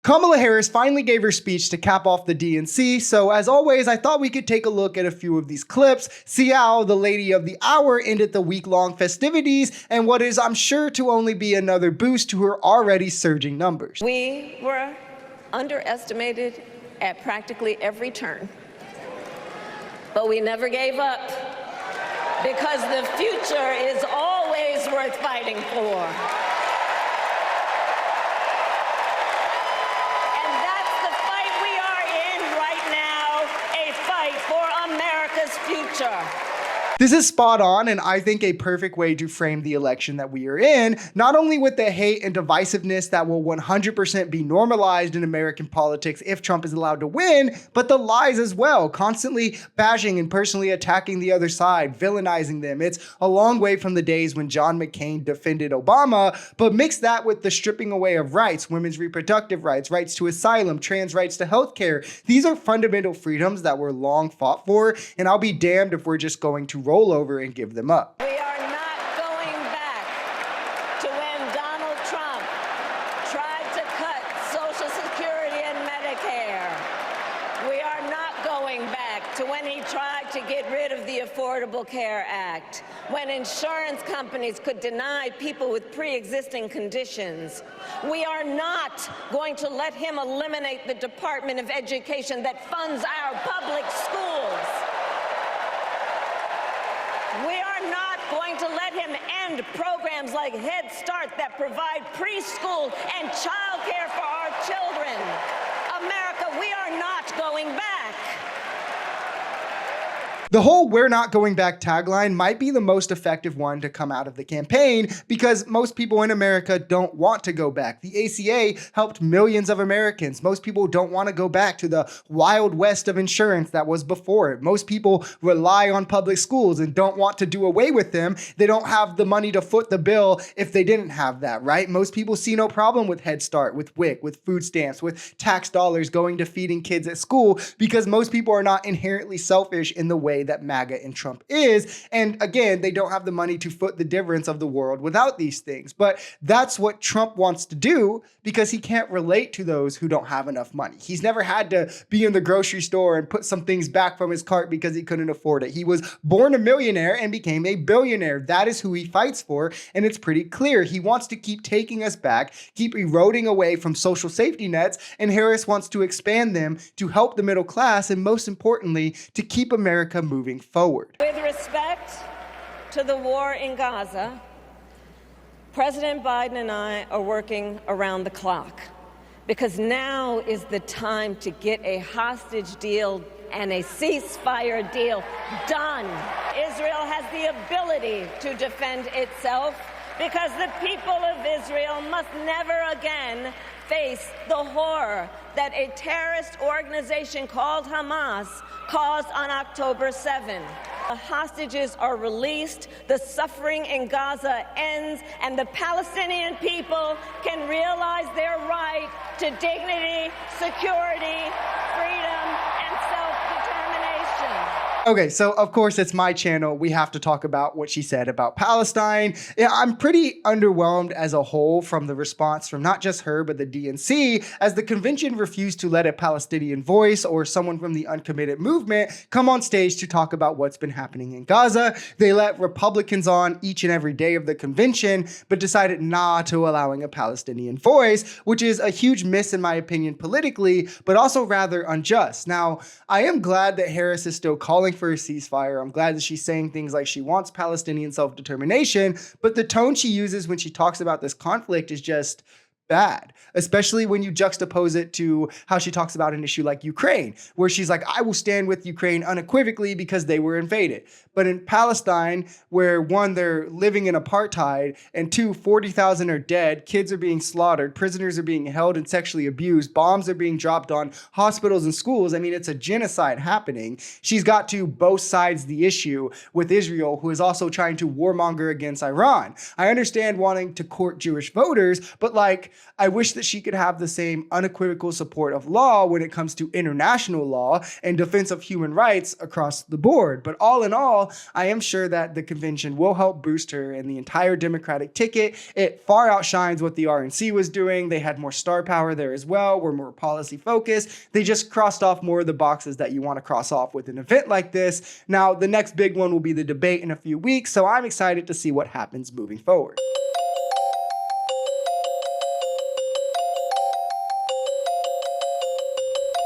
Kamala Harris finally gave her speech to cap off the DNC, so as always, I thought we could take a look at a few of these clips, see how the lady of the hour ended the week-long festivities, and what is, I'm sure, to only be another boost to her already surging numbers. We were underestimated at practically every turn, but we never gave up because the future is always worth fighting for. Future. This is spot on, and I think a perfect way to frame the election that we are in, not only with the hate and divisiveness that will 100% be normalized in American politics if Trump is allowed to win, but the lies as well, constantly bashing and personally attacking the other side, villainizing them. It's a long way from the days when John McCain defended Obama, but mix that with the stripping away of rights, women's reproductive rights, rights to asylum, trans rights to healthcare. These are fundamental freedoms that were long fought for, and I'll be damned if we're just going to roll over and give them up. We are not going back to when Donald Trump tried to cut Social Security and Medicare. We are not going back to when he tried to get rid of the Affordable Care Act, when insurance companies could deny people with pre-existing conditions. We are not going to let him eliminate the Department of Education that funds our public schools. We are not going to let him end programs like Head Start that provide preschool and childcare for our children. America, we are not going back. The whole "we're not going back" tagline might be the most effective one to come out of the campaign because most people in America don't want to go back. The ACA helped millions of Americans. Most people don't want to go back to the wild west of insurance that was before it. Most people rely on public schools and don't want to do away with them. They don't have the money to foot the bill if they didn't have that, right? Most people see no problem with Head Start, with WIC, with food stamps, with tax dollars going to feeding kids at school because most people are not inherently selfish in the way that MAGA and Trump is. And again, they don't have the money to foot the difference of the world without these things. But that's what Trump wants to do because he can't relate to those who don't have enough money. He's never had to be in the grocery store and put some things back from his cart because he couldn't afford it. He was born a millionaire and became a billionaire. That is who he fights for. And it's pretty clear. He wants to keep taking us back, keep eroding away from social safety nets. And Harris wants to expand them to help the middle class. And most importantly, to keep America moving forward. With respect to the war in Gaza, President Biden and I are working around the clock because now is the time to get a hostage deal and a ceasefire deal done. Israel has the ability to defend itself because the people of Israel must never again face the horror that a terrorist organization called Hamas caused on October 7. The hostages are released, the suffering in Gaza ends, and the Palestinian people can realize their right to dignity, security, freedom, and self-determination. Okay, so of course it's my channel. We have to talk about what she said about Palestine. Yeah, I'm pretty underwhelmed as a whole from the response from not just her, but the DNC, as the convention refused to let a Palestinian voice or someone from the uncommitted movement come on stage to talk about what's been happening in Gaza. They let Republicans on each and every day of the convention, but decided not to allowing a Palestinian voice, which is a huge miss in my opinion politically, but also rather unjust. Now, I am glad that Harris is still calling for a ceasefire. I'm glad that she's saying things like she wants Palestinian self-determination, but the tone she uses when she talks about this conflict is just bad, especially when you juxtapose it to how she talks about an issue like Ukraine, where she's like, I will stand with Ukraine unequivocally because they were invaded. But in Palestine, where one, they're living in apartheid, and two, 40,000 are dead, kids are being slaughtered, prisoners are being held and sexually abused, bombs are being dropped on hospitals and schools. I mean, it's a genocide happening. She's got to both sides the issue with Israel, who is also trying to warmonger against Iran. I understand wanting to court Jewish voters, but like, I wish that she could have the same unequivocal support of law when it comes to international law and defense of human rights across the board. But all in all, I am sure that the convention will help boost her and the entire Democratic ticket. It far outshines what the RNC was doing. They had more star power there as well, were more policy focused. They just crossed off more of the boxes that you want to cross off with an event like this. Now, the next big one will be the debate in a few weeks, so I'm excited to see what happens moving forward.